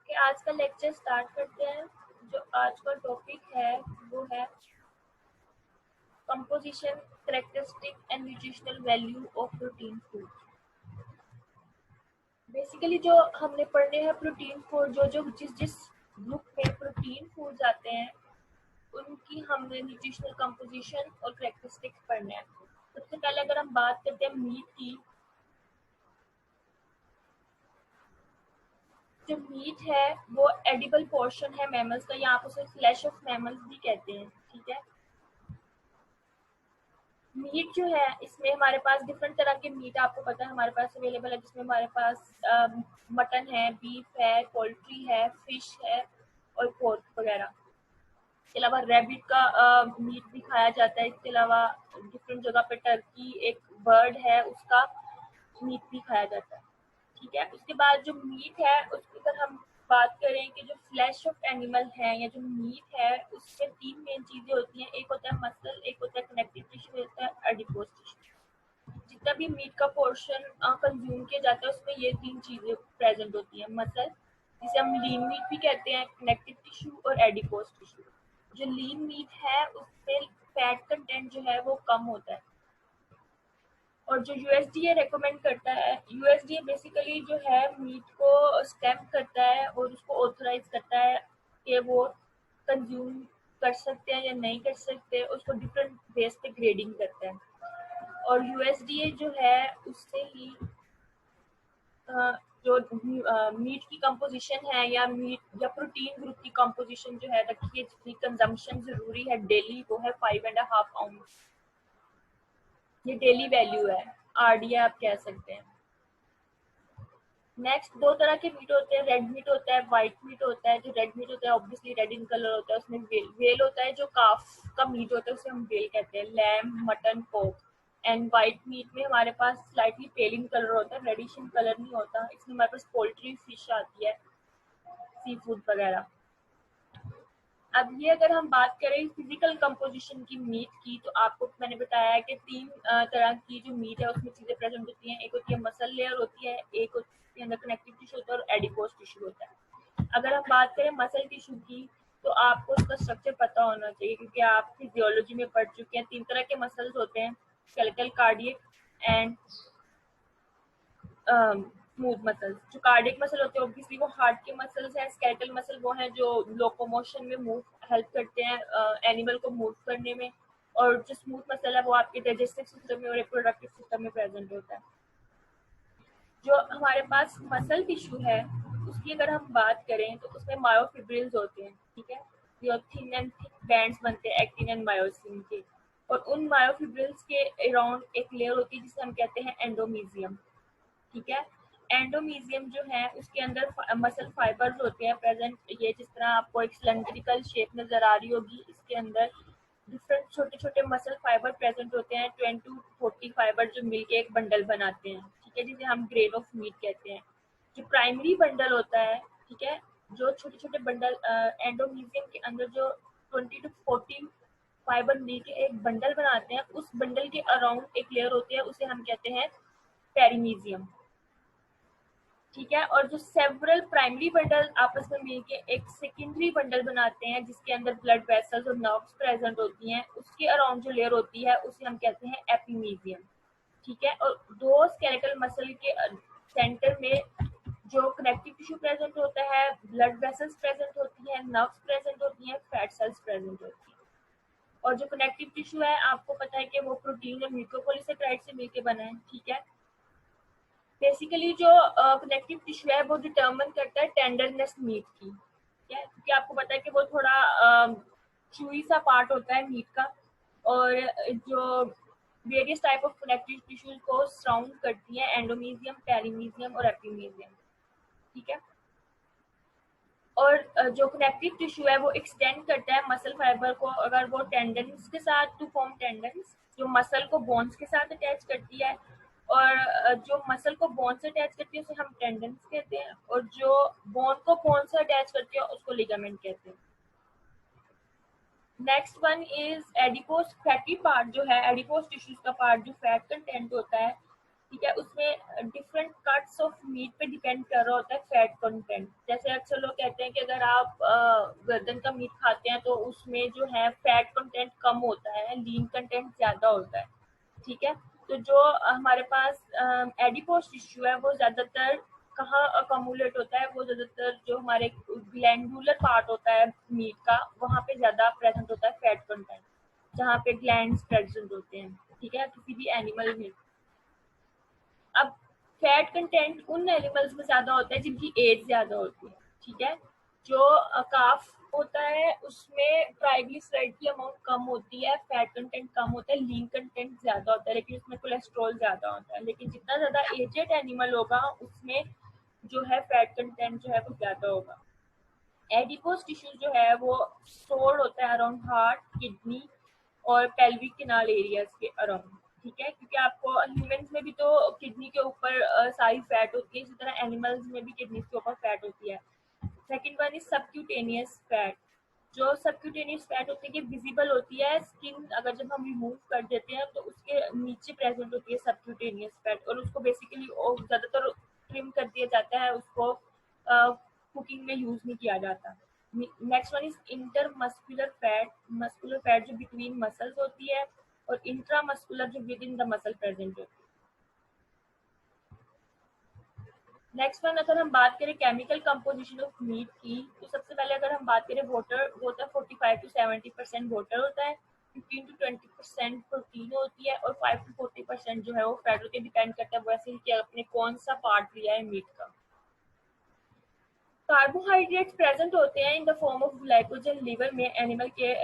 Okay, आज का lecture start करते हैं। जो आज का टॉपिक है वो है composition, characteristic and nutritional value of protein food. Basically जो हमने पढ़ने हैं प्रोटीन फूड, जो जिस जिस ग्रुप में प्रोटीन फूड्स आते हैं उनकी हमने न्यूट्रिशनल कंपोजिशन और कैरेक्टरिस्टिक्स पढ़ने हैं। सबसे पहले अगर हम बात करते हैं मीट की, जो मीट है वो एडिबल पोर्शन है मैमल्स का, या आप उसे फ्लैश ऑफ मैमल्स भी कहते हैं। ठीक है, मीट जो है इसमें हमारे पास डिफरेंट तरह के मीट आपको पता है हमारे पास अवेलेबल है, जिसमें हमारे पास मटन है, बीफ है, पोल्ट्री है, फिश है और पोर्क वगैरह। इसके अलावा रैबिट का मीट भी खाया जाता है। इसके अलावा डिफरेंट जगह पे टर्की एक बर्ड है, उसका मीट भी खाया जाता है। ठीक है, उसके बाद जो मीट है उसकी अगर हम बात करें कि जो फ्लैश ऑफ एनिमल है या जो मीट है उसमें तीन मेन चीजें होती हैं। एक होता है मसल, एक होता है कनेक्टिव टिश्यू, होता है एडिपोज टिश्यू। जितना भी मीट का पोर्शन कंज्यूम किया जाता है उसमें ये तीन चीजें प्रेजेंट होती हैं। मसल, जिसे हम लीन मीट भी कहते हैं, कनेक्टिव टिश्यू और एडिपोज टिश्यू। जो लीन मीट है उसमें फैट कंटेंट जो है वो कम होता है। और जो यूएसडीए रेकमेंड करता है, यूएसडीए बेसिकली जो है मीट को स्टैम्प करता है और उसको ऑथराइज करता है कि वो कंज्यूम कर सकते हैं या नहीं कर सकते, उसको डिफरेंट बेस पे ग्रेडिंग करता है। और यूएसडीए जो है उससे ही जो मीट की कंपोजिशन है या मीट या प्रोटीन ग्रुप की कंपोजिशन जो है रखिए, जितनी कंजम्पशन जरूरी है डेली वो है 5.5 आउंस। ये डेली वैल्यू है, आरडीए आप कह सकते हैं। नेक्स्ट दो तरह के मीट होते हैं, रेड मीट होता है, व्हाइट मीट होता है। जो रेड मीट होता है ऑब्वियसली रेड इन कलर होता है, उसमें वेल होता है। जो काफ का मीट होता है उसे हम वेल कहते हैं, lamb, mutton, pork. And white meat में हमारे पास स्लाइटली पेल इन कलर होता है, रेडिश इन कलर नहीं होता। इसमें हमारे पास पोल्ट्री, फिश आती है, सी फूड वगैरह। अब ये अगर हम बात करें फिजिकल कंपोजिशन की मीट की, तो आपको मैंने बताया है कि तीन तरह की जो मीट है उसमें चीजें प्रेजेंट होती हैं। एक होती है मसल लेयर होती है, एक उसके अंदर कनेक्टिव टिश्यू होता है और एडिपोज टिश्यू होता है। अगर हम बात करें मसल टिश्यू की, तो आपको उसका स्ट्रक्चर पता होना चाहिए क्योंकि आप फिजियोलॉजी में पढ़ चुके हैं। तीन तरह के मसल्स होते हैं, skeletal, cardiac and smooth muscles. जो कार्डियक मसल होते हैं ऑब्वियसली वो हार्ट के मसल्स हैं। स्केलेटल मसल वो हैं जो लोकोमोशन में मूव हेल्प करते हैं एनिमल को मूव करने में। और जो स्मूथ मसल है वो आपके डाइजेस्टिव सिस्टम में और रिप्रोडक्टिव सिस्टम में प्रेजेंट होता है। जो हमारे पास मसल टिश्यू है उसकी अगर हम बात करें तो उसमें मायोफिब्रिल्स होते हैं। ठीक है, जो थिन एंड थिक बैंड्स बनते हैं एक्टिन एंड मायोसिन के। और उन मायोफिब्रिल्स के अराउंड एक लेयर होती है जिसे हम कहते हैं एंडोमीजियम। ठीक है, एंडोमीजियम जो है उसके अंदर मसल फाइबर्स होते हैं प्रेजेंट। ये जिस तरह आपको एक सिलेंड्रिकल शेप नजर आ रही होगी, इसके अंदर डिफरेंट छोटे छोटे मसल फाइबर प्रेजेंट होते हैं, 20 to 40 फाइबर जो मिलके एक बंडल बनाते हैं। ठीक है, जिसे हम ग्रेन ऑफ मीट कहते हैं। जो प्राइमरी बंडल होता है, ठीक है, जो छोटे छोटे बंडल एंडोमीजियम के अंदर जो 20 to 40 फाइबर मिलके एक बंडल बनाते हैं, उस बंडल के अराउंड एक लेयर होती है, उसे हम कहते हैं पेरिमीजियम। ठीक है, और जो सेवरल प्राइमरी बंडल आपस में मिलके एक सेकेंडरी बंडल बनाते हैं जिसके अंदर ब्लड वेसल्स और नर्व्स प्रेजेंट होती हैं, उसके अराउंड जो लेयर होती है उसे हम कहते हैं एपिमीजियम। ठीक है, और दो स्केलेटल मसल के सेंटर में जो कनेक्टिव टिश्यू प्रेजेंट होता है, ब्लड वेसल्स प्रेजेंट होती है, नर्व्स प्रेजेंट होती हैं, फैट सेल्स प्रेजेंट होती हैं। और जो कनेक्टिव टिश्यू है आपको पता है कि वो प्रोटीन और म्यूकोपॉलीसेकेराइड से मिलकर बना है। ठीक है, बेसिकली जो कनेक्टिव टिश्यू है वो डिटर्मिन करता है टेंडरनेस मीट की। ठीक है, क्योंकि आपको पता है कि वो थोड़ा चूई सा पार्ट होता है मीट का, और जो various type of connective tissues को सराउंड करती है एंडोमीजियम, पेरिमीजियम और एपिमीजियम। ठीक है, और जो कनेक्टिव टिश्यू है वो एक्सटेंड करता है मसल फाइबर को, अगर वो टेंडन्स के साथ टू फॉर्म टेंडन्स, जो मसल को बोन्स के साथ अटैच करती है। और जो मसल को बोन से अटैच करती है उसे हम टेंडन्स कहते हैं, और जो बोन को बोन से अटैच करती है उसको लिगामेंट कहते हैं। Next one is adipose fatty part. जो है एडिपोज टिश्यूज का पार्ट जो फैट कंटेंट होता है, ठीक है, उसमें डिफरेंट कट्स ऑफ मीट पे डिपेंड कर रहा होता है फैट कंटेंट। जैसे अक्सर लोग कहते हैं कि अगर आप गर्दन का मीट खाते हैं तो उसमें जो है फैट कंटेंट कम होता है, लीन कंटेंट ज़्यादा होता है। ठीक है, तो जो हमारे पास एडिपोज टिश्यू है वो ज़्यादातर कहाँ अकोमुलेट होता है, वो ज़्यादातर जो हमारे ग्लैंडुलर पार्ट होता है मीट का, वहाँ पे ज़्यादा प्रेजेंट होता है फैट कंटेंट, जहाँ पे ग्लैंड्स प्रेजेंट होते हैं। ठीक है, किसी भी एनिमल में। अब फैट कंटेंट उन एनिमल्स में ज्यादा होता है जिनकी एज ज्यादा होती है। ठीक है, जो काफ होता है उसमें ट्राइग्लिसराइड की अमाउंट कम होती है, फैट कंटेंट कम होता है, लीन कंटेंट ज्यादा होता है, लेकिन उसमें कोलेस्ट्रॉल ज्यादा होता है। लेकिन जितना ज्यादा एजेड एनिमल होगा उसमें जो है फैट कंटेंट जो है वो ज्यादा होगा। एडिपोज टिश्यू जो है वो स्टोर होता है अराउंड हार्ट, किडनी और पेल्विक किनाल एरियाज के अराउंड। ठीक है, क्योंकि आपको ह्यूमंस में भी तो किडनी के ऊपर सारी फैट होती है, इसी तरह एनिमल्स में भी किडनी के ऊपर फैट होती है। Second one is subcutaneous fat. जो सबक्यूटेनियस फैट होती है कि विजिबल होती है, स्किन अगर जब हम रिमूव कर देते हैं तो उसके नीचे प्रेजेंट होती है सबक्यूटेनियस फैट, और उसको बेसिकली ज़्यादातर ट्रिम कर दिया जाता है, उसको कुकिंग में यूज नहीं किया जाता। Next one is intermuscular fat. Muscular fat जो बिटवीन मसल्स होती है, और इंट्रामस्कुलर जो with in the muscle present होती है। नेक्स्ट वन, अगर हम बात करें केमिकल कंपोजिशन ऑफ मीट की, तो सबसे पहले अगर हम बात करें वाटर, वो होता है 45 to 70% वाटर होता है, 15 to 20% प्रोटीन होती है, और 5 to 40% जो है वो फैट होती है। डिपेंड करता है वैसे कि आपने कौन सा पार्ट लिया है मीट का। कार्बोहाइड्रेट्स प्रेजेंट होते हैं in the form of glycogen liver में, एनिमल के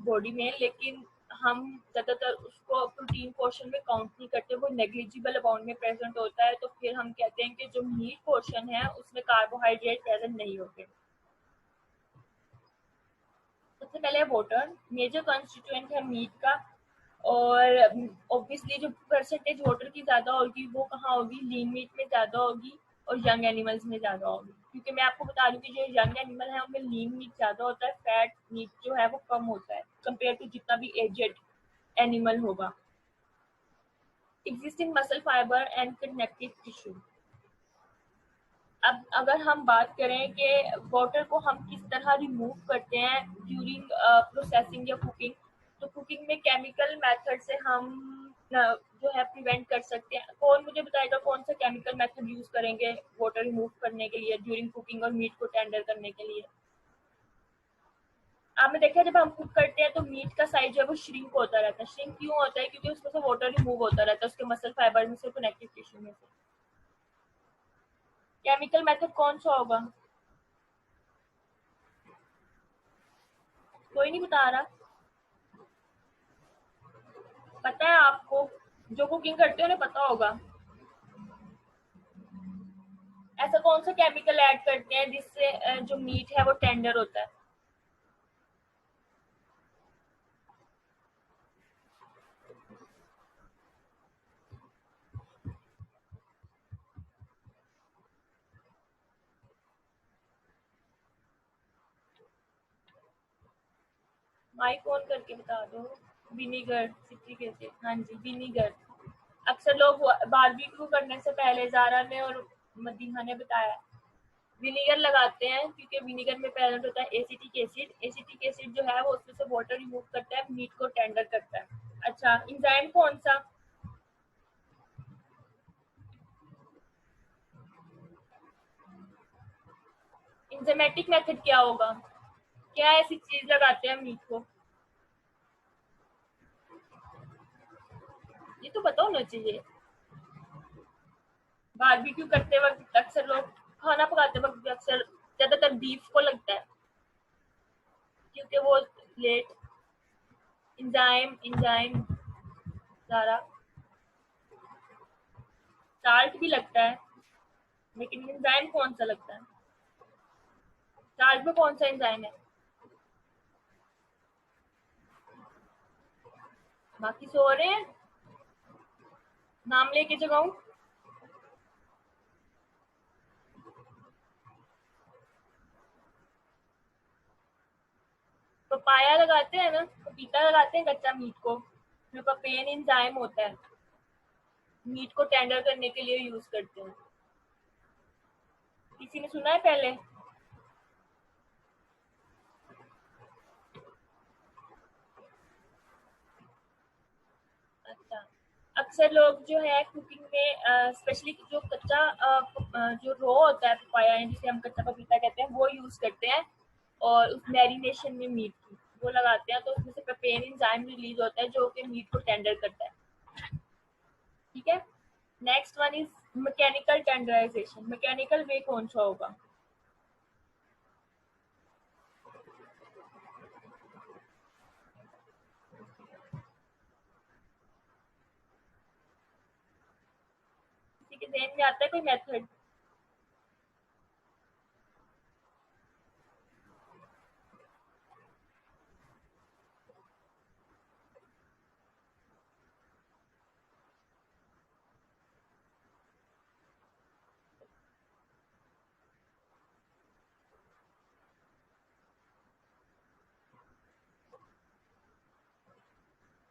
बॉडी में, लेकिन हम ज़्यादातर उसको प्रोटीन पोर्शन में काउंट नहीं करते, वो नेग्लिजिबल अमाउंट में प्रेजेंट होता है। तो फिर हम कहते हैं कि जो मीट पोर्शन है उसमें कार्बोहाइड्रेट प्रेजेंट नहीं होते। सबसे पहले वाटर, मेजर कॉन्स्टिट्यूएंट है मीट का, और ऑब्वियसली जो परसेंटेज वाटर की ज़्यादा होगी वो कहाँ होगी, लीन मीट में ज़्यादा होगी और यंग एनिमल्स में ज़्यादा होगी। क्योंकि मैं आपको बता रही हूँ कि जो यंग एनिमल है उनमें लीन मीट ज़्यादा होता है, फैट मीट जो है वो कम होता है कंपेयर टू जितना भी एजेड एनिमल होगा। Existing muscle fibre and connective tissue. अब अगर हम बात करें कि वाटर को हम किस तरह रिमूव करते हैं ड्यूरिंग प्रोसेसिंग या कुकिंग, तो कुकिंग में केमिकल मेथड से हम जो है प्रिवेंट कर सकते हैं। कौन मुझे बताएगा कौन सा केमिकल मेथड यूज करेंगे वाटर रिमूव करने के लिए ड्यूरिंग कुकिंग और मीट को टेंडर करने के लिए? आपने देखा जब हम कुक करते हैं तो मीट का साइज जो है वो श्रिंक होता रहता है। श्रिंक क्यों होता है? क्योंकि उसमें से वाटर रिमूव होता रहता है उसके मसल फाइबर में से, कनेक्टिव टिश्यू में से। केमिकल मेथड कौन सा होगा? कोई नहीं बता रहा। पता है आपको? जो कुकिंग करते हो उन्हें पता होगा। ऐसा कौन सा केमिकल ऐड करते हैं जिससे जो मीट है वो टेंडर होता है? माइक ऑन करके बता दो। Vinegar, citric acid. हाँ जी, विनीगर। अक्सर लोग बारबेक्यू करने से पहले जारा ने और मदीना ने बताया विनीगर लगाते हैं, क्योंकि विनीगर में प्रेजेंट होता है एसिटिक एसिड। एसिटिक एसिड जो है वो उसमें से वाटर रिमूव करता है, मीट को टेंडर करता है। अच्छा, इंजाइम कौन सा? इंजामेटिक मेथड क्या होगा? क्या ऐसी चीज लगाते हैं मीट को? ये तो पता होना चाहिए। बारबेक्यू करते वक्त अक्सर लोग, खाना पकाते वक्त अक्सर ज्यादातर बीफ को लगता है, क्योंकि वो लेट। इंजाइम, इंजाइम सारा। साल्ट भी लगता है, लेकिन इंजाइम कौन सा लगता है? साल्ट में कौन सा इंजाइम है? बाकी सो रहे हैं, नाम लेके जगाऊं? पपाया लगाते हैं ना, पपीता लगाते हैं कच्चा मीट को, उसमें पपेन इंजाइम होता है। मीट को टेंडर करने के लिए यूज करते हैं। किसी ने सुना है पहले? अच्छा, अक्सर लोग जो है कुकिंग में स्पेशली जो कच्चा जो रो होता है पपाया है, जिसे हम कच्चा पपीता कहते हैं, वो यूज करते हैं और उस मैरिनेशन में मीट की वो लगाते हैं, तो उसमें से पेपेन एंजाइम रिलीज होता है जो कि मीट को टेंडर करता है। ठीक है। Next one is mechanical tenderization. Mechanical way कौन सा होगा? किसी के ध्यान में आता है कोई मेथड?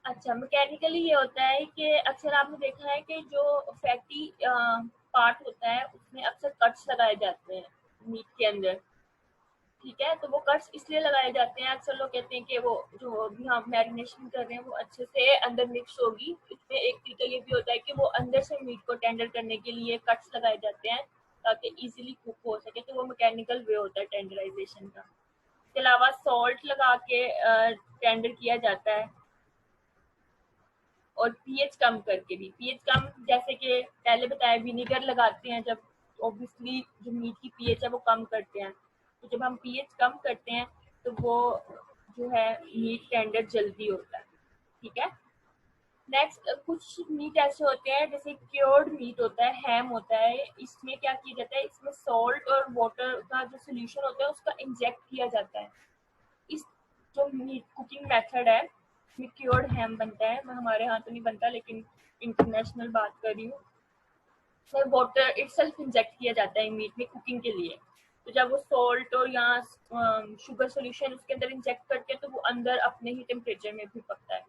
अच्छा, मैकेनिकली ये होता है कि अक्सर आपने देखा है कि जो फैटी पार्ट होता है उसमें अक्सर कट्स लगाए जाते हैं मीट के अंदर। ठीक है, तो वो कट्स इसलिए लगाए जाते हैं, अक्सर लोग कहते हैं कि वो जो भी हम मैरिनेशन कर रहे हैं वो अच्छे से अंदर मिक्स होगी। इसमें एक तरीका ये भी होता है कि वो अंदर से मीट को टेंडर करने के लिए कट्स लगाए जाते हैं ताकि इजीली कुक हो सके, तो वो मैकेनिकल वे होता है टेंडराइजेशन का। इसके अलावा सॉल्ट लगा के टेंडर किया जाता है, और पीएच कम करके भी। पीएच कम जैसे कि पहले बताया, विनेगर लगाते हैं जब ऑब्वियसली जो मीट की पीएच है वो कम करते हैं, तो जब हम पीएच कम करते हैं तो वो जो है मीट टेंडर जल्दी होता है। ठीक है। नेक्स्ट, कुछ मीट ऐसे होते हैं जैसे क्योर्ड मीट होता है, हैम होता है, इसमें क्या किया जाता है, इसमें सॉल्ट और वाटर का जो सोल्यूशन होता है उसका इंजेक्ट किया जाता है। इस जो मीट कुकिंग मेथड है में क्योर्ड हैम बनता है, मैं हमारे यहाँ तो नहीं बनता लेकिन इंटरनेशनल बात कर रही हूँ, उसमें वाटर इटसेल्फ इंजेक्ट किया जाता है मीट में कुकिंग के लिए। तो जब वो सॉल्ट और या शुगर सॉल्यूशन उसके अंदर इंजेक्ट करते हैं तो वो अंदर अपने ही टेम्परेचर में भी पकता है।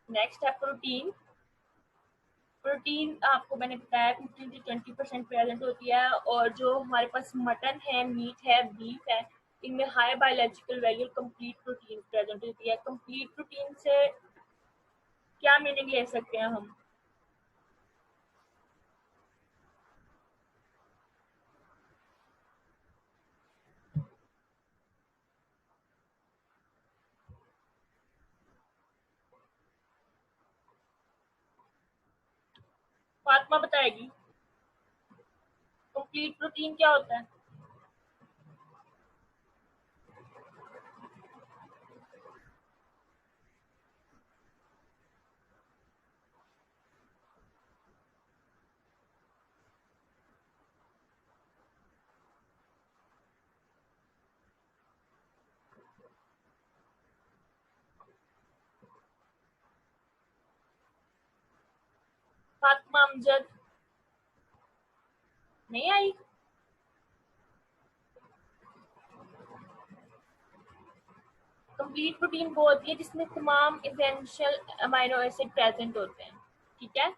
नेक्स्ट है प्रोटीन। प्रोटीन आपको मैंने बताया 15 से 20% प्रेजेंट होती है, और जो हमारे पास मटन है, मीट है, बीफ है, इनमें high biological value complete protein present होती है। कंप्लीट प्रोटीन से क्या मीनिंग ले सकते हैं हम? फातिमा बताएगी कंप्लीट प्रोटीन क्या होता है। फातिमा अमजद नहीं आई? कंप्लीट प्रोटीन वो होती है जिसमें तमाम इसेंशियल अमाइनो एसिड प्रेजेंट होते हैं। ठीक है।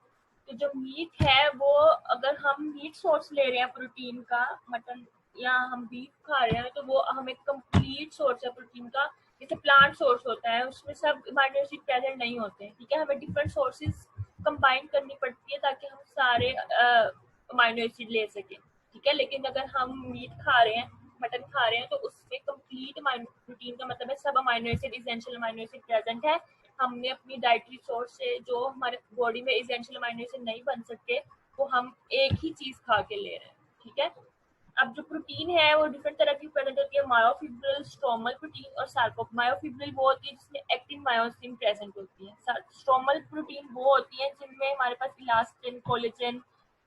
तो जो मीट है वो, अगर हम मीट सोर्स ले रहे हैं प्रोटीन का, मटन या हम बीफ खा रहे हैं, तो वो हमें कंप्लीट सोर्स है प्रोटीन का। जैसे प्लांट सोर्स होता है उसमें सब अमाइनो एसिड प्रेजेंट नहीं होते हैं। ठीक है, हमें डिफरेंट सोर्सेज कंबाइन करनी पड़ती है ताकि हम सारे अमाइनो एसिड ले सकें। ठीक है, लेकिन अगर हम मीट खा रहे हैं, मटन खा रहे हैं, तो उसमें कंप्लीट प्रोटीन का मतलब है सब amino acid, essential amino acid present है। हमने अपनी डाइटरी सोर्स से जो हमारे बॉडी में इसेंशियल अमाइनो एसिड नहीं बन सकते, वो हम एक ही चीज खा के ले रहे हैं। ठीक है। अब जो प्रोटीन है वो डिफरेंट तरह की प्रेजेंट होती है, मायोफिब्रिल, स्ट्रोमल प्रोटीन और सार्को। मायोफिब्रिल वो होती है जिसमें एक्टिन मायोसिन प्रेजेंट होती है। स्ट्रोमल प्रोटीन वो होती है जिनमें हमारे पास इलास्टिन, कोलेजन,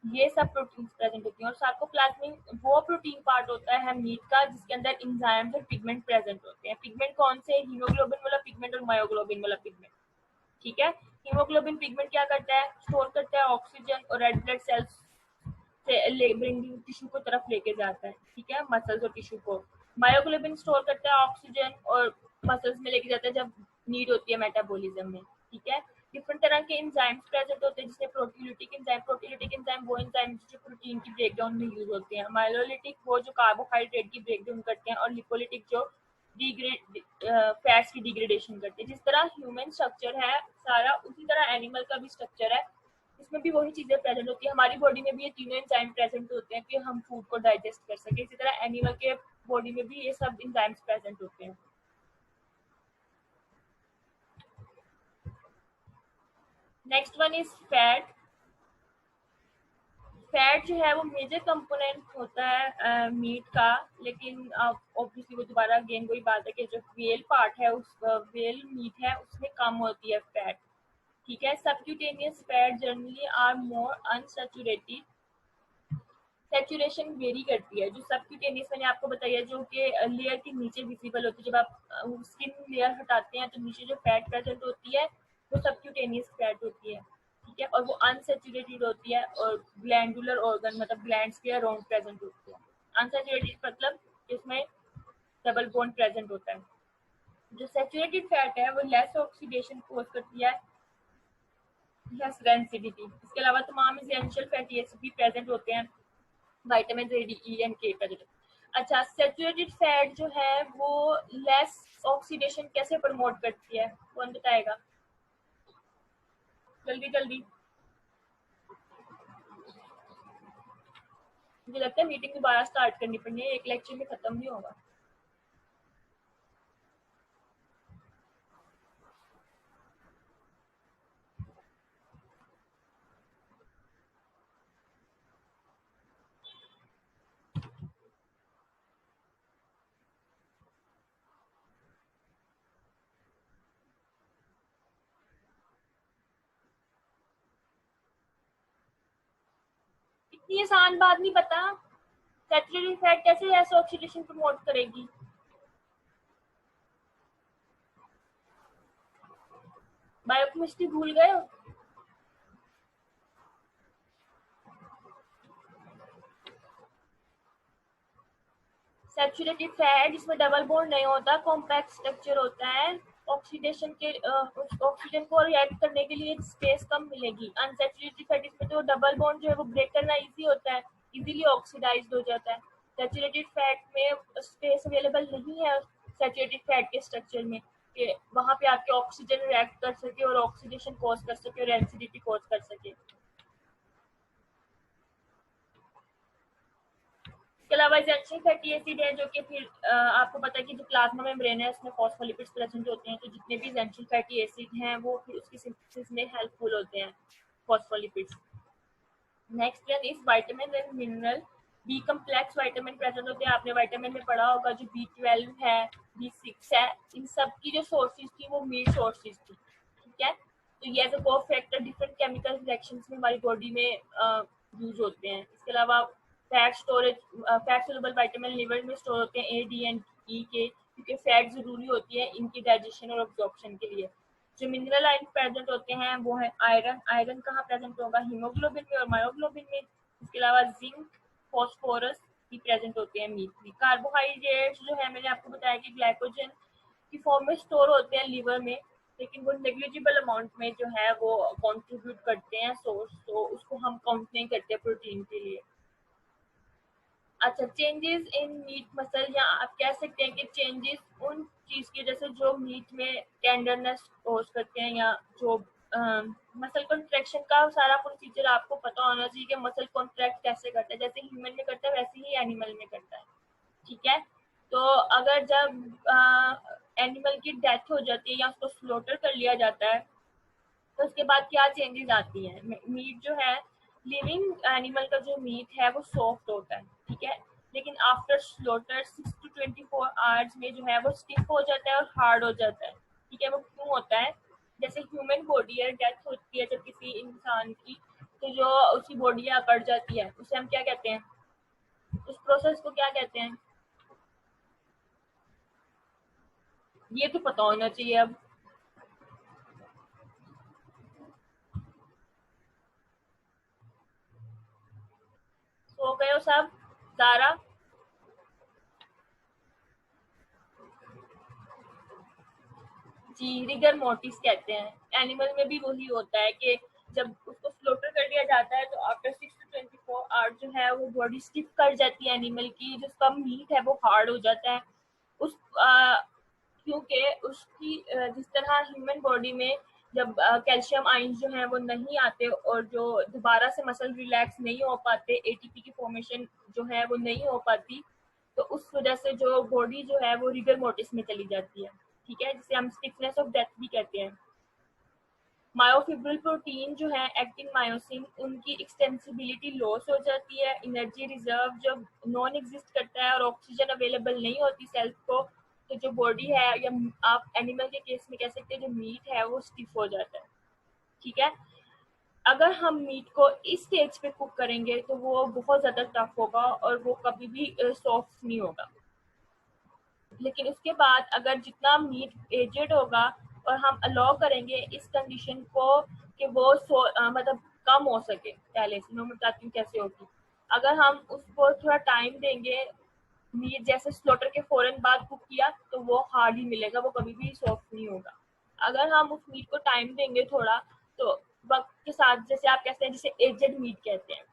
ये सब प्रोटीन प्रेजेंट होती हैं। और सार्कोप्लाज्मिक वो प्रोटीन पार्ट होता है मीट का जिसके अंदर एंजाइम्स और पिगमेंट प्रेजेंट होते हैं। पिगमेंट कौन से? हीमोग्लोबिन वाला पिगमेंट और मायोग्लोबिन वाला पिगमेंट। ठीक है। हीमोग्लोबिन पिगमेंट क्या करता है? स्टोर करता है ऑक्सीजन और रेड ब्लड सेल्स से ब्रिंगिंग टिश्यू को तरफ लेके जाता है। ठीक है, मसल्स और टिश्यू को। मायोग्लोबिन स्टोर करता है ऑक्सीजन और मसल्स में लेके जाता है जब नीड होती है मेटाबॉलिज्म में, ठीक है। डिफरेंट तरह के एंजाइम्स प्रेजेंट होते हैं, जिसमें प्रोटीलिटिक एंजाइम वो एंजाइम जो प्रोटीन की ब्रेकडाउन में यूज होते हैं, माइलोलिटिक वो जो कार्बोहाइड्रेट की ब्रेकडाउन करते हैं, और लिपोलिटिक जो डिग्रेड फैट्स की डिग्रेडेशन करते हैं। जिस तरह ह्यूमन स्ट्रक्चर है सारा, उसी तरह एनिमल का भी स्ट्रक्चर है, इसमें भी वही चीजें प्रेजेंट होती है। हमारी बॉडी में भी ये तीनों एंजाइम प्रेजेंट होते हैं कि हम फूड को डाइजेस्ट कर सके, इसी तरह एनिमल के बॉडी में भी ये सब एंजाइम्स प्रेजेंट होते हैं। Next one is fat. Fat जो है वो मेजर कंपोनेंट होता है मीट का, लेकिन ऑब्वियसली वो दोबारा अगेन वही बात है कि जो वेल पार्ट है, उस वेल मीट है उसमें कम होती है फैट, ठीक है। Subcutaneous fat generally are more unsaturated, saturation vary करती है। जो सबक्यूटेनियस मैंने आपको बताया जो कि लेयर के नीचे विजिबल होती है, जब आप स्किन लेयर हटाते हैं तो नीचे जो फैट प्रेजेंट होती है वो सबक्यूटेनियस फैट होती है, ठीक है। और वो अनसैचुरेटेड होती है और ग्लैंडुलर ऑर्गन मतलब ग्लैंड्स के अराउंड प्रेजेंट होती है। अनसैचुरेटेड मतलब इसमें डबल बॉन्ड प्रेजेंट होता है। जो सैचुरेटेड फैट है वो लेस ऑक्सीडेशन कोज करती है, लेस डेंसिटी। इसके अलावा तमाम एसेंशियल फैटी एसिड भी प्रेजेंट होते हैं, vitamin A D E and के का जो। अच्छा, सैचुरेटेड फैट जो है वो लेस ऑक्सीडेशन कैसे प्रमोट करती है, कौन बताएगा जल्दी जल्दी। मुझे लगता है मीटिंग दोबारा स्टार्ट करनी पड़नी है, एक लेक्चर में खत्म नहीं होगा। इतनी आसान बात नहीं पता, सैचुरेटेड फैट कैसे लेस ऑक्सीडेशन प्रमोट करेगी। बायोकेमिस्ट्री भूल गए हो। सैचुरेटेड फैट जिसमें डबल बॉन्ड नहीं होता, कॉम्पैक्ट स्ट्रक्चर होता है, ऑक्सीडेशन के ऑक्सीजन को रिएक्ट करने के लिए स्पेस कम मिलेगी। अनसैचुरेटेड फैट इसमें तो डबल बॉन्ड जो है वो ब्रेक करना इजी होता है, इजीली ऑक्सीडाइज्ड हो जाता है। सैचुरेटेड फैट में स्पेस अवेलेबल नहीं है सैचुरेटेड फैट के स्ट्रक्चर में कि वहां पे आपके ऑक्सीजन रिएक्ट कर सके और ऑक्सीडेशन कॉज कर सके और एसिडिटी कॉज कर सके। इसके अलावा एसेंशियल फैटी एसिड है जो कि फिर आपको पता है कि जो प्लाज्मा मेम्ब्रेन है उसमें फॉस्फोलिपिड्स प्रेजेंट होते हैं, तो जितने भी एसेंशियल फैटी एसिड हैं वो फिर उसकी सिंथेसिस में हेल्पफुल होते हैं phospholipids. Next one is vitamin and mineral. B complex vitamin present होते हैं, आपने विटामिन में पढ़ा होगा जो B12 है, B6 है, इन सब की जो सोर्सेज थी वो मीट सोर्सेज थी, ठीक है। तो ये एज अ को फैक्टर डिफरेंट केमिकल रिएक्शंस में हमारी बॉडी में यूज होते हैं। इसके अलावा fat storage, fat soluble vitamin liver में स्टोर होते हैं A, D एंड E के, क्योंकि फैट जरूरी होती है इनकी डाइजेशन और अब्जॉर्प्शन के लिए। जो मिनरल आयन प्रेजेंट होते हैं वो है आयरन। आयरन कहाँ प्रेजेंट होगा, हीमोग्लोबिन में और मायोग्लोबिन में। इसके अलावा जिंक, फॉस्फोरस भी प्रेजेंट होते हैं मीट में। कार्बोहाइड्रेट्स जो है मैंने आपको बताया कि ग्लाइकोजन की फॉर्म में स्टोर होते हैं लीवर में, लेकिन वो नेग्लिजिबल अमाउंट में जो है वो कंट्रीब्यूट करते हैं सोर्स, तो उसको हम काउंट नहीं करते प्रोटीन के लिए। अच्छा, चेंजेस इन मीट मसल, या आप कह सकते हैं कि चेंजेस उन चीज की जैसे जो मीट में टेंडरनेस कोज करते हैं, या जो मसल कॉन्ट्रैक्शन का सारा प्रोसीजर आपको पता होना चाहिए कि मसल कॉन्ट्रैक्ट कैसे करता है। जैसे ह्यूमन में करता है वैसे ही एनिमल में करता है, ठीक है। तो अगर जब एनिमल की डेथ हो जाती है या उसको स्लोटर कर लिया जाता है तो उसके बाद क्या चेंजेस आती हैं। मीट जो है, लिविंग एनिमल का जो मीट है वो सॉफ्ट होता है, ठीक है। लेकिन आफ्टर स्लोटर 6 to 24 आवर्स में जो है वो स्टिफ हो जाता है और हार्ड हो जाता है, ठीक है। वो क्यों होता है, जैसे ह्यूमन बॉडी है, डेथ होती है जब किसी इंसान की, तो जो उसकी बॉडी है अकड़ जाती है, उसे हम क्या कहते हैं, उस प्रोसेस को क्या कहते हैं, ये तो पता होना चाहिए अब। सो गए हो सब, सारा। जी, रिगर मोर्टिस कहते हैं। एनिमल में भी वही होता है कि जब उसको स्लॉटर कर दिया जाता है तो आफ्टर 6 to 24 आवर्स जो है वो बॉडी स्टिफ कर जाती है एनिमल की, जो उसका मीट है वो हार्ड हो जाता है। उस क्योंकि उसकी जिस तरह ह्यूमन बॉडी में जब कैल्शियम आयंस जो हैं वो नहीं आते और जो दोबारा से मसल रिलैक्स नहीं हो पाते, एटीपी की फॉर्मेशन जो है वो नहीं हो पाती, तो उस वजह से जो बॉडी जो है वो रिगर मोर्टिस में चली जाती है। ठीक है, जिसे हम स्टिफनेस ऑफ डेथ भी कहते हैं। मायोफिब्रिल प्रोटीन जो है एक्टिन मायोसिन, उनकी एक्सटेंसिबिलिटी लॉस हो जाती है, एनर्जी रिजर्व जब नॉन एग्जिस्ट करता है और ऑक्सीजन अवेलेबल नहीं होती सेल्स को, तो जो बॉडी है या आप एनिमल के केस में कह सकते हैं जो मीट है वो स्टिफ हो जाता है। ठीक है, अगर हम मीट को इस स्टेज पे कुक करेंगे तो वो बहुत ज़्यादा टफ होगा और वो कभी भी सॉफ्ट नहीं होगा। लेकिन उसके बाद अगर जितना मीट एजेड होगा और हम अलाउ करेंगे इस कंडीशन को कि वो मतलब कम हो सके, पहले से मैं बताती हूँ कैसे होगी। अगर हम उसको थोड़ा टाइम देंगे, मीट जैसे स्लॉटर के फौरन बाद कुक किया तो वो हार्ड ही मिलेगा, वो कभी भी सॉफ्ट नहीं होगा। अगर हम उस मीट को टाइम देंगे थोड़ा, तो वक्त के साथ जैसे आप कहते हैं जिसे एजेड मीट कहते हैं,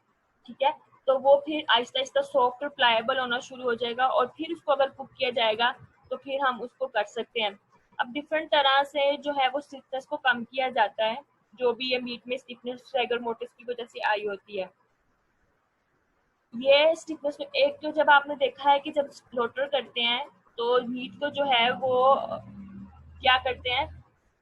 ठीक है, तो वो फिर आहिस्ता आहिस्ता सॉफ्ट और प्लायबल होना शुरू हो जाएगा और फिर उसको अगर कुक किया जाएगा तो फिर हम उसको कर सकते हैं। अब डिफरेंट तरह से जो है वो स्टिफनेस को कम किया जाता है, जो भी ये मीट में स्टिफनेस रिगर मोर्टिस की वजह से आई होती है। ये स्टिफनेस में एक तो जब आपने देखा है कि जब स्लॉटर करते हैं तो मीट को जो है वो क्या करते हैं,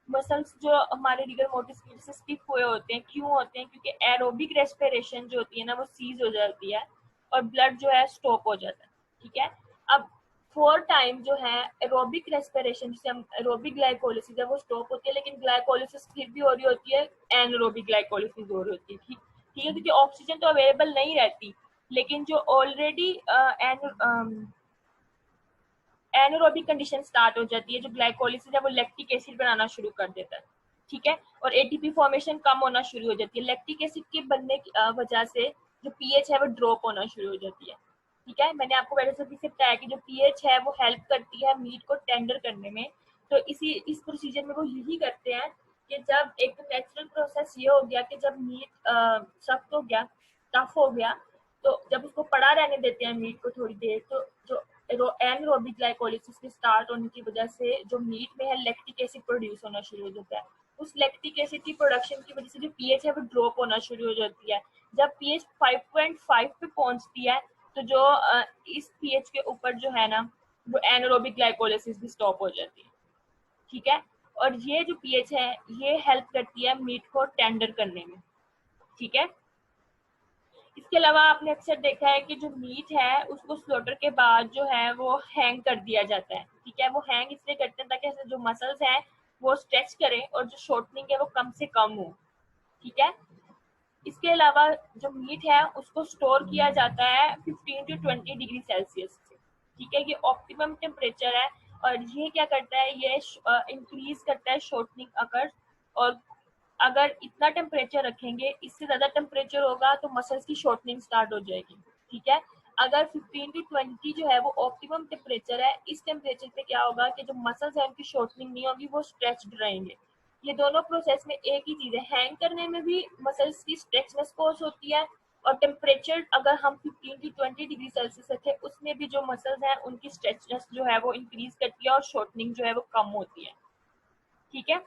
मसल्स जो हमारे रिगर मोर्टिस की वजह से स्टिफ हुए होते हैं, क्यों होते हैं? क्योंकि एरोबिक रेस्पिरेशन जो होती है ना वो सीज हो जाती है और ब्लड जो है स्टॉप हो जाता है। ठीक है, अब फोर टाइम जो है एरोबिक रेस्पिरेशन जिसे हम एरोबिक ग्लाइकोलिसिस है वो स्टॉप होती है, लेकिन ग्लाइकोलिसिस फिर भी हो रही होती है, एनरोबिक ग्लाइकोलिसिस हो रही होती है। ठीक है, क्योंकि ऑक्सीजन तो अवेलेबल नहीं रहती, लेकिन जो ऑलरेडी एनारोबिक कंडीशन स्टार्ट हो जाती है, जो ग्लाइकोलिसिस है वो लैक्टिक एसिड बनाना शुरू कर देता है। ठीक है, और एटीपी फॉर्मेशन कम होना शुरू हो जाती है। लैक्टिक एसिड के बनने की वजह से जो पीएच है वो ड्रॉप होना शुरू हो जाती है। ठीक है, मैंने आपको पहले से बताया कि जो पीएच है वो हेल्प करती है मीट को टेंडर करने में। तो इस प्रोसीजर में वो यही करते हैं कि जब एक नेचुरल प्रोसेस ये हो गया कि जब मीट सख्त हो गया, टफ हो गया, तो जब उसको पड़ा रहने देते हैं मीट को थोड़ी देर, तो जो एनरोबिक ग्लाइकोलिसिस के स्टार्ट होने की वजह से जो मीट में है लैक्टिक एसिड प्रोड्यूस होना शुरू हो जाता है। उस लैक्टिक एसिड की प्रोडक्शन की वजह से जो पीएच है वो ड्रॉप होना शुरू हो जाती है। जब पीएच 5.5 पे पहुंचती है तो जो इस पीएच के ऊपर जो है ना वो एनरोबिक ग्लाइकोलिसिस भी स्टॉप हो जाती है। ठीक है, और ये जो पीएच है ये हेल्प करती है मीट को टेंडर करने में। ठीक है, इसके अलावा आपने अक्सर देखा है कि जो मीट है उसको स्लॉटर के बाद जो है वो हैंग कर दिया जाता है। ठीक है, वो हैंग इसलिए करते हैं ताकि जो मसल्स हैं वो स्ट्रेच करें और जो शॉर्टनिंग है वो कम से कम हो। ठीक है, इसके अलावा जो मीट है उसको स्टोर किया जाता है 15 to 20 डिग्री सेल्सियस से। ठीक है, ये ऑप्टिमम टेम्परेचर है और ये क्या करता है, ये इंक्रीज करता है शॉर्टनिंग अकर। और अगर इतना टेम्परेचर रखेंगे, इससे ज़्यादा टेम्परेचर होगा तो मसल्स की शॉर्टनिंग स्टार्ट हो जाएगी। ठीक है, अगर 15 to 20 जो है वो ऑप्टिमम टेम्परेचर है, इस टेम्परेचर पे क्या होगा कि जो मसल्स है उनकी शॉर्टनिंग नहीं होगी, वो स्ट्रेच्ड रहेंगे। ये दोनों प्रोसेस में एक ही चीज़ है, हैंग करने में भी मसल्स की स्ट्रेचनेस कॉज होती है और टेम्परेचर अगर हम 15 to 20 डिग्री सेल्सियस रखें उसमें भी जो मसल्स हैं उनकी स्ट्रेचनेस जो है वो इंक्रीज करती है और शॉर्टनिंग जो है वो कम होती है। ठीक है,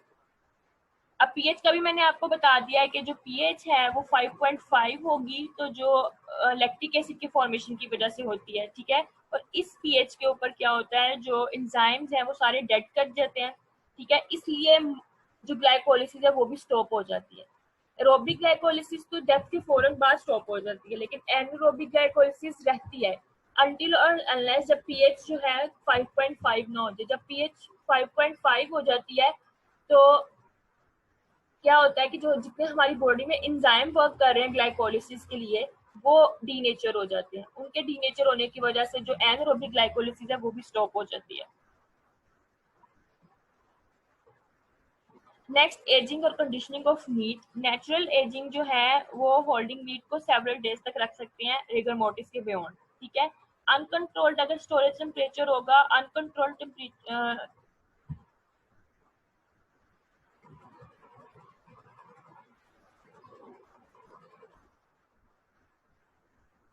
अब पीएच का भी मैंने आपको बता दिया है कि जो पीएच है वो 5.5 होगी, तो जो लैक्टिक एसिड की फॉर्मेशन की वजह से होती है। ठीक है, और इस पीएच के ऊपर क्या होता है, जो एंजाइम्स हैं वो सारे डेड कर जाते हैं। ठीक है, इसलिए जो ग्लाइकोलिसिस है वो भी स्टॉप हो जाती है। एरोबिक ग्लाइकोलिसिस तो डेथ के फौरन बाद स्टॉप हो जाती है, लेकिन एनारोबिक ग्लाइकोलिसिस रहती है अनटिल और अनलेस जब पीएच जो है 5.5 ना हो जाए। जब पीएच 5.5 हो जाती है तो क्या होता है कि जो जितने हमारी बॉडी में एंजाइम वर्क कर रहे हैं ग्लाइकोलिसिस के लिए वो डीनेचर हो जाते हैं। उनके डीनेचर होने की वजह से जो एनारोबिक ग्लाइकोलिसिस है वो भी स्टॉप हो जाती है। नेक्स्ट, एजिंग और conditioning of meat. Natural ageing जो है वो होल्डिंग मीट को सेवरल डेज तक रख सकते हैं रिगर मोर्टिस के बियॉन्ड। ठीक है, अनकंट्रोल्ड अगर स्टोरेज टेम्परेचर होगा, अनकंट्रोल्ड टेम्परेचर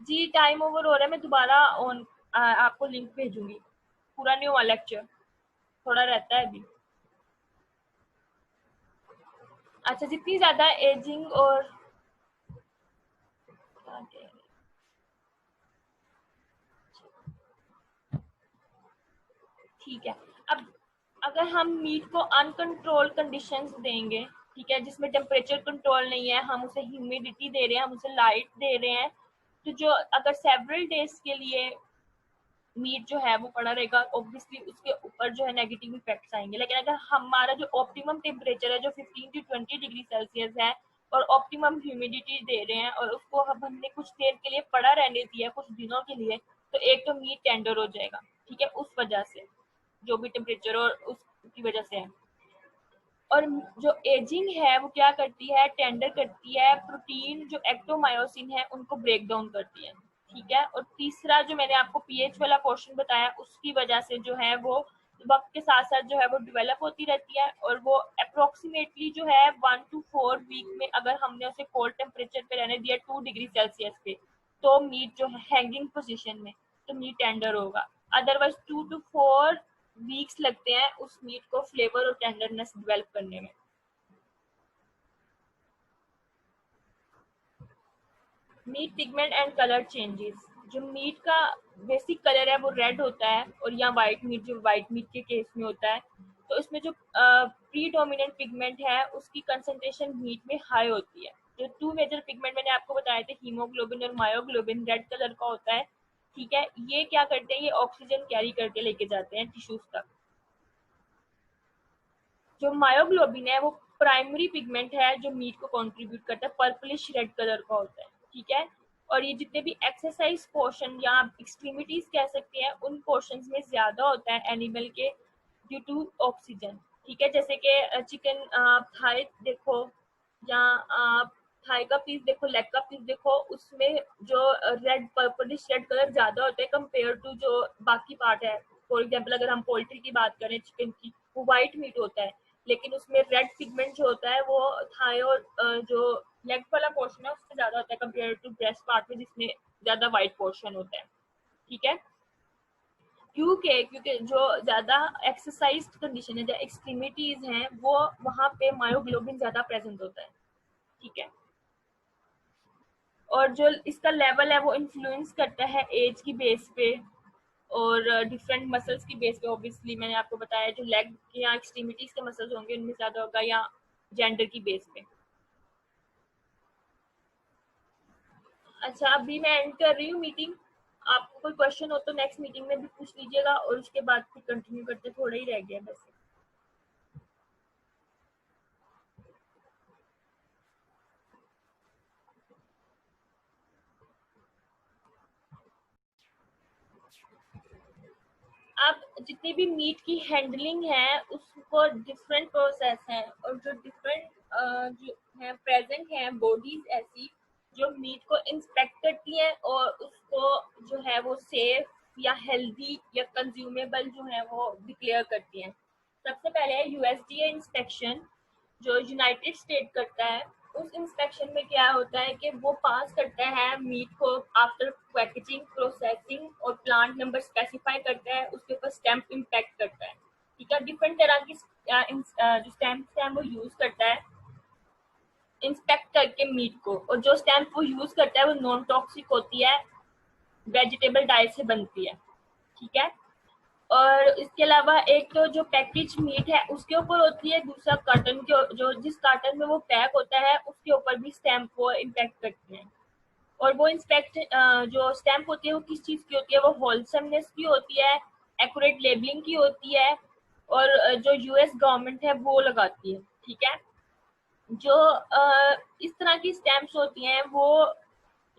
जी टाइम ओवर हो रहा है, मैं दोबारा ऑन आपको लिंक भेजूंगी, पूरा नहीं हुआ लेक्चर, थोड़ा रहता है अभी। अच्छा, जितनी ज्यादा एजिंग और ठीक है। अब अगर हम मीट को अनकंट्रोल कंडीशंस देंगे, ठीक है, जिसमें टेम्परेचर कंट्रोल नहीं है, हम उसे ह्यूमिडिटी दे रहे हैं, हम उसे लाइट दे रहे हैं, तो जो अगर सेवरल डेज के लिए मीट जो है वो पड़ा रहेगा, ऑब्वियसली उसके ऊपर जो है नेगेटिव इफेक्ट्स आएंगे। लेकिन अगर हमारा जो ऑप्टिमम टेम्परेचर है जो 15 to 20 डिग्री सेल्सियस है, और ऑप्टिमम ह्यूमिडिटी दे रहे हैं, और उसको हम हमने कुछ देर के लिए पड़ा रहने दिया, कुछ दिनों के लिए, तो एक तो मीट टेंडर हो जाएगा, ठीक है, उस वजह से, जो भी टेम्परेचर और उसकी वजह से है। और जो एजिंग है वो क्या करती है, टेंडर करती है, प्रोटीन जो एक्टोमायोसिन है उनको ब्रेक डाउन करती है, ठीक है। और तीसरा जो मैंने आपको पीएच वाला क्वेश्चन बताया, उसकी वजह से जो है वो वक्त के साथ साथ जो है वो डेवलप होती रहती है, और वो अप्रोक्सीमेटली जो है 1 to 4 वीक में, अगर हमने उसे कोल्ड टेम्परेचर पे रहने दिया 2 डिग्री सेल्सियस पे, तो मीट जो है हैंगिंग पोजिशन में, तो मीट टेंडर होगा। अदरवाइज 2 to 4 वीक्स लगते हैं उस मीट को फ्लेवर और टेंडरनेस डेवलप करने में। Meat pigment and colour changes, जो मीट का बेसिक कलर है वो रेड होता है, और या वाइट मीट, जो वाइट मीट के केस में होता है, तो इसमें जो प्री डोमिनेंट पिगमेंट है उसकी कंसंट्रेशन मीट में हाई होती है। जो टू मेजर पिगमेंट मैंने आपको बताए थे, हीमोग्लोबिन और मायोग्लोबिन, रेड कलर का होता है, ठीक है। ये क्या करते हैं, ये ऑक्सीजन कैरी करके लेके जाते हैं टिश्यूज तक। जो मायोग्लोबिन है वो प्राइमरी पिगमेंट है जो मीट को कंट्रीब्यूट करता है, पर्पलिश रेड कलर का होता है, ठीक है। और ये जितने भी एक्सरसाइज पोर्शन या एक्सट्रीमिटीज कह सकते हैं, उन पोर्शंस में ज्यादा होता है एनिमल के, ड्यू टू ऑक्सीजन, ठीक है। जैसे कि चिकन थाई देखो, या आप थाई का पीस देखो, लेग का पीस देखो, उसमें जो रेड पर्पलिश रेड कलर ज्यादा होता है कंपेयर टू जो बाकी पार्ट है। फॉर एग्जाम्पल अगर हम पोल्ट्री की बात करें, चिकन की, वो व्हाइट मीट होता है, लेकिन उसमें रेड पिगमेंट जो होता है वो थाई और जो लेग वाला पोर्शन है उससे ज्यादा होता है कंपेयर टू ब्रेस्ट पार्ट में, जिसमें ज्यादा व्हाइट पोर्शन होता है, ठीक है। क्योंकि जो ज्यादा एक्सरसाइज कंडीशन है, जो एक्सट्रीमिटीज हैं, वो वहां पे मायोग्लोबिन ज्यादा प्रेजेंट होता है, ठीक है। और जो इसका लेवल है वो इन्फ्लुएंस करता है एज की बेस पे, और डिफरेंट मसल्स की बेस पे। ऑब्वियसली मैंने आपको बताया जो लेग या एक्सट्रीमिटीज के मसल्स होंगे उनमें ज्यादा होगा, या जेंडर की बेस पे। अच्छा, अभी मैं एंड कर रही हूँ मीटिंग। आपको कोई क्वेश्चन हो तो नेक्स्ट मीटिंग में भी पूछ लीजिएगा, और उसके बाद फिर कंटिन्यू करते, थोड़ा ही रह गया बस। अब जितनी भी मीट की हैंडलिंग है उसको डिफरेंट प्रोसेस है, और जो डिफरेंट जो है प्रेजेंट है बॉडीज ऐसी जो मीट को इंस्पेक्ट करती हैं, और उसको जो है वो सेफ या हेल्दी या कंज्यूमेबल जो है वो डिक्लेयर करती हैं। सबसे पहले है यूएसडीए इंस्पेक्शन, जो यूनाइटेड स्टेट करता है। उस इंस्पेक्शन में क्या होता है कि वो पास करता है मीट को आफ्टर पैकेजिंग, प्रोसेसिंग, और प्लांट नंबर स्पेसिफाई करता है, उसके ऊपर स्टैंप इम्पैक्ट करता है, ठीक है। डिफरेंट तरह की जो स्टैंप है वो यूज करता है इंस्पेक्ट करके मीट को, और जो स्टैंप वो यूज करता है वो नॉन टॉक्सिक होती है, वेजिटेबल डाइट से बनती है, ठीक है। और इसके अलावा एक तो जो पैकेज मीट है उसके ऊपर होती है, दूसरा कार्टन के, जो जिस कार्टन में वो पैक होता है उसके ऊपर भी स्टैंप वो इम्पैक्ट करते हैं। और वो इंस्पेक्ट जो स्टैंप होती है वो किस चीज की होती है, वो होलसमनेस की होती है, एक्यूरेट लेबलिंग की होती है, और जो यूएस गवर्नमेंट है वो लगाती है, ठीक है। जो इस तरह की स्टैंप्स होती हैं वो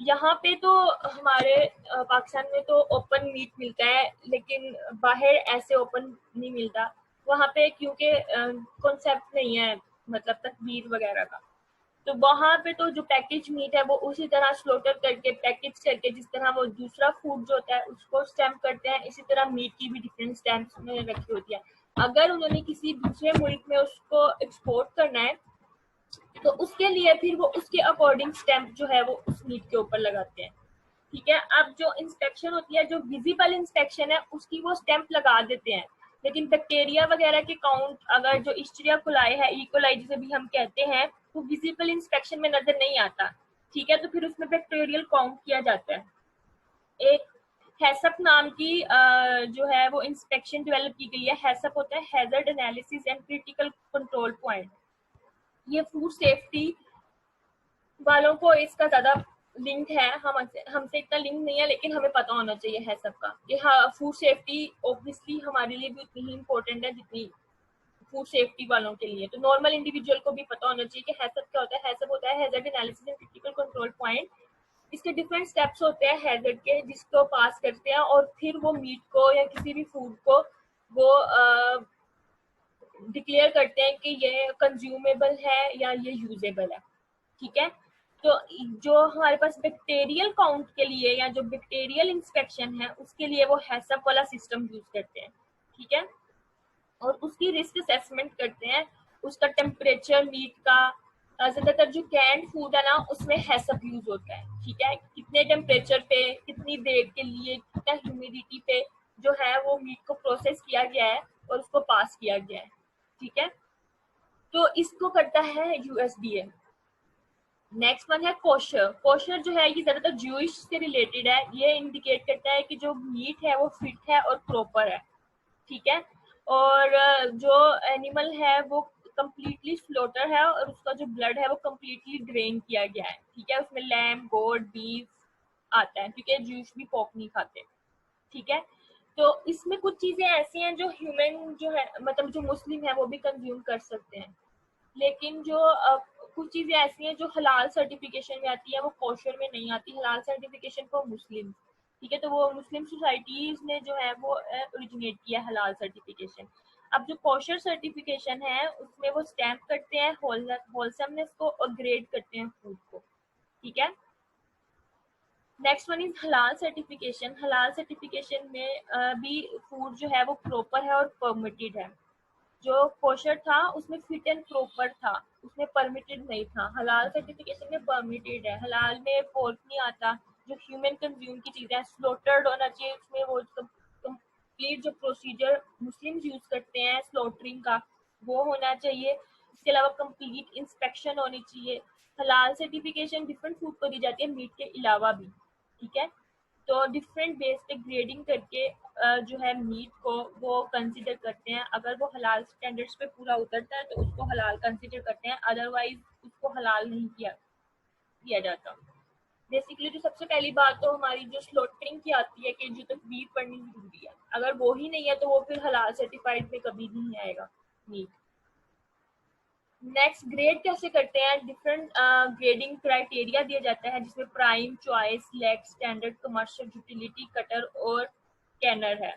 यहाँ पे तो हमारे पाकिस्तान में तो ओपन मीट मिलता है, लेकिन बाहर ऐसे ओपन नहीं मिलता वहाँ पे, क्योंकि कॉन्सेप्ट नहीं है, मतलब तकबीर वगैरह का। तो वहाँ पे तो जो पैकेज मीट है वो उसी तरह स्लोटर करके पैकेज करके, जिस तरह वो दूसरा फूड जो होता है उसको स्टैम्प करते हैं, इसी तरह मीट की भी डिफरेंट स्टैम्प्स में रखी होती है। अगर उन्होंने किसी दूसरे मुल्क में उसको एक्सपोर्ट करना है तो उसके लिए फिर वो उसके अकॉर्डिंग स्टैंप जो है वो उस मीट के ऊपर लगाते हैं। ठीक है। अब जो इंस्पेक्शन होती है, जो विजिबल इंस्पेक्शन है, उसकी वो स्टैंप लगा देते हैं, लेकिन बैक्टीरिया वगैरह के काउंट, अगर जो इस्चरिया कोलाई है, इकोलाई जिसे भी हम कहते हैं, वो विजिबल इंस्पेक्शन में नजर नहीं आता। ठीक है, तो फिर उसमें बैक्टीरियल काउंट किया जाता है। एक हैसप नाम की जो है वो इंस्पेक्शन डेवलप की गई है। हैसप होता है hazard analysis and critical control point. ये फूड सेफ्टी वालों को इसका ज्यादा लिंक है, हमसे इतना लिंक नहीं है, लेकिन हमें पता होना चाहिए है सबका कि हाँ, फूड सेफ्टी ऑब्वियसली हमारे लिए भी उतनी ही इम्पोर्टेंट है जितनी फूड सेफ्टी वालों के लिए। तो नॉर्मल इंडिविजुअल को भी पता होना चाहिए कि हैजर्ड क्या होता है। हैजर्ड होता है hazard analysis and critical control point. इसके डिफरेंट स्टेप्स होते हैं हैजर्ड के, जिसको पास करते हैं, और फिर वो मीट को या किसी भी फूड को वो डिक्लेयर करते हैं कि ये कंज्यूमेबल है या ये यूजेबल है। ठीक है, तो जो हमारे पास बैक्टीरियल काउंट के लिए या जो बैक्टीरियल इंस्पेक्शन है, उसके लिए वो हैसप वाला सिस्टम यूज करते हैं। ठीक है, और उसकी रिस्क असेसमेंट करते हैं, उसका टेम्परेचर मीट का। ज्यादातर जो कैंड फूड है ना, उसमें हैसप यूज होता है। ठीक है, कितने टेम्परेचर पे, कितनी देर के लिए, कितना ह्यूमिडिटी पे जो है वो मीट को प्रोसेस किया गया है और उसको पास किया गया है। ठीक है, तो इसको करता है यूएसडीए। नेक्स्ट वन है कोशर। कोशर जो है ये ज्यादातर ज्यूइश से रिलेटेड है। ये इंडिकेट करता है कि जो मीट है वो फिट है और प्रॉपर है। ठीक है, और जो एनिमल है वो कम्प्लीटली स्लोटर है और उसका जो ब्लड है वो कम्प्लीटली ड्रेन किया गया है। ठीक है, उसमें लैम, गोट, बीफ आता है, क्योंकि ज्यूस भी पोर्क नहीं खाते। ठीक है, तो इसमें कुछ चीजें ऐसी हैं जो ह्यूमन जो है, मतलब जो मुस्लिम है वो भी कंज्यूम कर सकते हैं, लेकिन जो कुछ चीजें ऐसी हैं जो हलाल सर्टिफिकेशन में आती है वो कोशर में नहीं आती। हलाल सर्टिफिकेशन फॉर मुस्लिम। ठीक है, तो वो मुस्लिम सोसाइटीज ने जो है वो ओरिजिनेट किया हलाल सर्टिफिकेशन। अब जो कोशर सर्टिफिकेशन है उसमें वो स्टैंप करते हैं होलसमनेस को और ग्रेड करते हैं फूड को। ठीक है, नेक्स्ट वन इज हलाल सर्टिफिकेशन। हलाल सर्टिफिकेशन में भी फूड जो है वो प्रॉपर है और परमिटेड है। जो कोशर था उसमें फिट एंड प्रॉपर था, उसमें परमिटेड नहीं था। हलाल सर्टिफिकेशन में परमिटेड है। हलाल में पोर्क नहीं आता। जो ह्यूमन कंज्यूम की चीजें, स्लोटर्ड होना चाहिए उसमें, वो कंप्लीट जो प्रोसीजर मुस्लिम यूज करते हैं स्लोटरिंग का वो होना चाहिए। इसके अलावा कंप्लीट इंस्पेक्शन होनी चाहिए। हलाल सर्टिफिकेशन डिफरेंट फूड को दी जाती है, मीट के अलावा भी। ठीक है, तो डिफरेंट बेस पे ग्रेडिंग करके जो है मीट को वो कंसिडर करते हैं। अगर वो हलाल स्टैंडर्ड्स पे पूरा उतरता है तो उसको हलाल कंसिडर करते हैं, अदरवाइज उसको हलाल नहीं किया जाता। बेसिकली जो सबसे पहली बात तो हमारी जो स्लोटरिंग की आती है कि जो तकबीर पढ़नी जरूरी है, अगर वो ही नहीं है तो वो फिर हलाल सर्टिफाइड में कभी नहीं आएगा मीट। नेक्स्ट, ग्रेड कैसे करते हैं? डिफरेंट ग्रेडिंग क्राइटेरिया दिया जाता है, जिसमें prime, choice, select, standard, commercial, utility, cutter और कैनर है।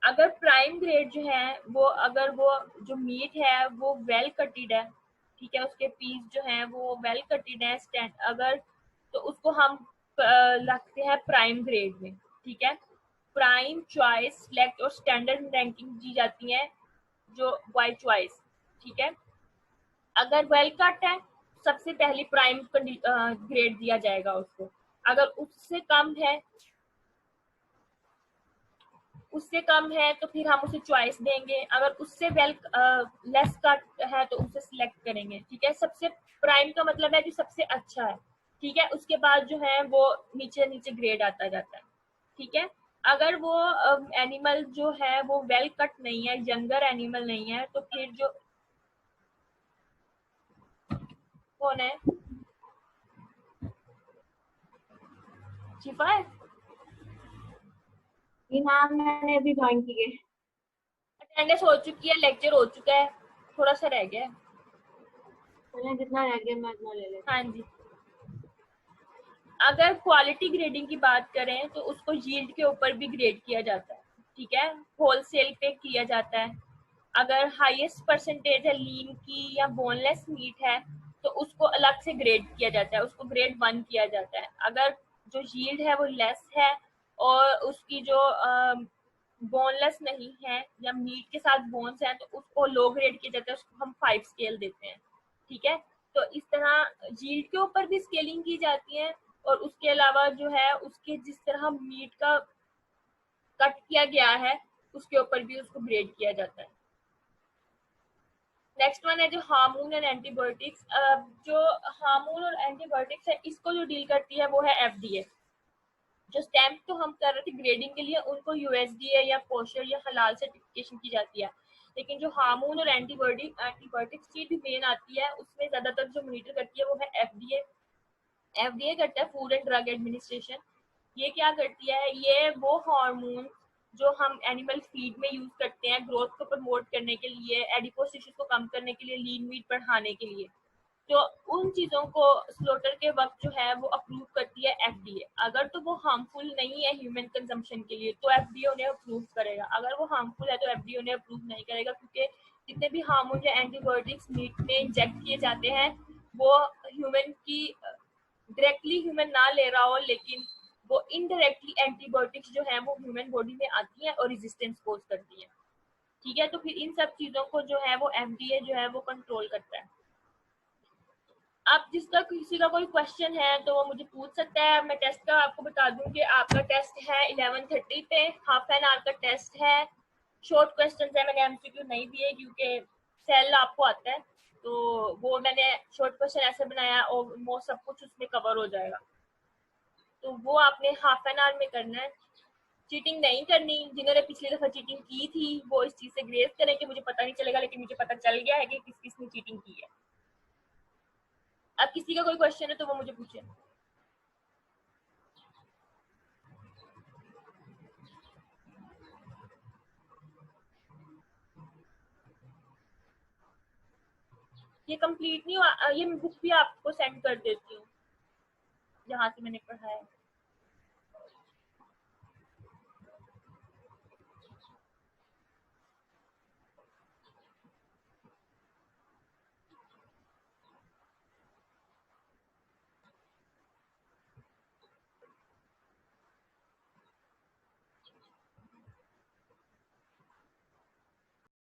अगर प्राइम ग्रेड जो है वो, अगर वो जो मीट है वो वेल कटेड है, ठीक है, उसके पीस जो हैं वो वेल कटेड है, अगर तो उसको हम रखते हैं प्राइम ग्रेड में। ठीक है, प्राइम, चॉइस, सिलेक्ट और स्टैंडर्ड रैंकिंग दी जाती है जो बाय चॉइस। ठीक है, अगर वेल कट है सबसे पहली प्राइम ग्रेड दिया जाएगा उसको। अगर उससे कम है तो फिर हम उसे चॉइस देंगे। अगर उससे वेल लेस कट है तो उसे सिलेक्ट करेंगे। ठीक है, सबसे प्राइम का मतलब है जो सबसे अच्छा है। ठीक है, उसके बाद जो है वो नीचे नीचे ग्रेड आता जाता है। ठीक है, अगर वो एनिमल जो है वो वेल कट नहीं है, यंगर एनिमल नहीं है, तो फिर जो कौन है, शिफा है। जी हाँ, मैंने अभी ज्वाइन की है। अटेंडेंस हो चुकी है, लेक्चर हो चुका है, थोड़ा सा रह गया है। मैंने जितना रह गया मैं उतना ले लेती हाँ जी, अगर क्वालिटी ग्रेडिंग की बात करें तो उसको यील्ड के ऊपर भी ग्रेड किया जाता है। ठीक है, होलसेल पे किया जाता है। अगर हाईएस्ट परसेंटेज है लीन की या बोनलेस मीट है तो उसको अलग से ग्रेड किया जाता है, उसको ग्रेड 1 किया जाता है। अगर जो यील्ड है वो लेस है और उसकी जो बोनलेस नहीं है या मीट के साथ बोन्स हैं तो उसको लो ग्रेड किया जाता है, उसको हम 5 स्केल देते हैं। ठीक है, तो इस तरह यील्ड के ऊपर भी स्केलिंग की जाती है और उसके अलावा जो है उसके जिस तरह मीट का कट किया गया है उसके ऊपर भी उसको ग्रेड किया जाता है। नेक्स्ट वन है जो हार्मोन एंड एंटीबायोटिक्स। जो हार्मोन और एंटीबायोटिक्स है इसको जो डील करती है वो है एफडीए। जो स्टैम्प तो हम कर रहे थे ग्रेडिंग के लिए उनको यूएसडीए या कोशर या हलाल सर्टिफिकेशन की जाती है, लेकिन जो हार्मोन और एंटीबायोटिक्स की जो मेन आती है उसमें ज्यादातर जो मॉनिटर करती है वो है एफडीए। एफडीए करता है फूड एंड ड्रग एडमिनिस्ट्रेशन। ये क्या करती है, ये वो हार्मोन जो हम एनिमल फीड में यूज करते हैं ग्रोथ को प्रमोट करने के लिए, एडिपोज टिश्यूज को कम करने के लिए, लीन मीट बढ़ाने के लिए, तो उन चीजों को स्लोटर के वक्त जो है वो अप्रूव करती है एफडीए। अगर तो वो हार्मफुल नहीं है ह्यूमन कंजम्पशन के लिए तो एफडीए उन्हें अप्रूव करेगा, अगर वो हार्मफुल है तो एफडीए उन्हें अप्रूव नहीं करेगा, क्योंकि जितने भी हार्मोन या एंटीबायोटिक्स मीट में इंजेक्ट किए जाते हैं वो ह्यूमन की डायरेक्टली ह्यूमन ना ले रहा हो, लेकिन वो इनडायरेक्टली एंटीबायोटिक्स जो है वो ह्यूमन बॉडी में आती है और रेजिस्टेंस कोज करती है। ठीक है, तो फिर इन सब चीजों को जो है वो एफडीए जो है वो कंट्रोल करता है। अब जिसका किसी का कोई क्वेश्चन है तो वो मुझे पूछ सकता है। मैं टेस्ट का आपको बता दूं कि आपका टेस्ट है 11:30 पे, हाफ एन आवर का टेस्ट है, शॉर्ट क्वेश्चन है, मैंने एमसीक्यू नहीं दिए क्योंकि सेल आपको आता है तो वो मैंने शॉर्ट क्वेश्चन ऐसे बनाया और वो सब कुछ उसमें कवर हो जाएगा, तो वो आपने हाफ एन आवर में करना है। चीटिंग नहीं करनी, जिन्होंने पिछली दफा चीटिंग की थी वो इस चीज से ग्रेस करें कि मुझे पता नहीं चलेगा, लेकिन मुझे पता चल गया है कि किस किस ने चीटिंग की है। अब किसी का कोई क्वेश्चन है तो वो मुझे पूछे। ये कंप्लीट नहीं हुआ, ये मैं बुक भी आपको सेंड कर देती हूँ जहाँ से मैंने पढ़ा है।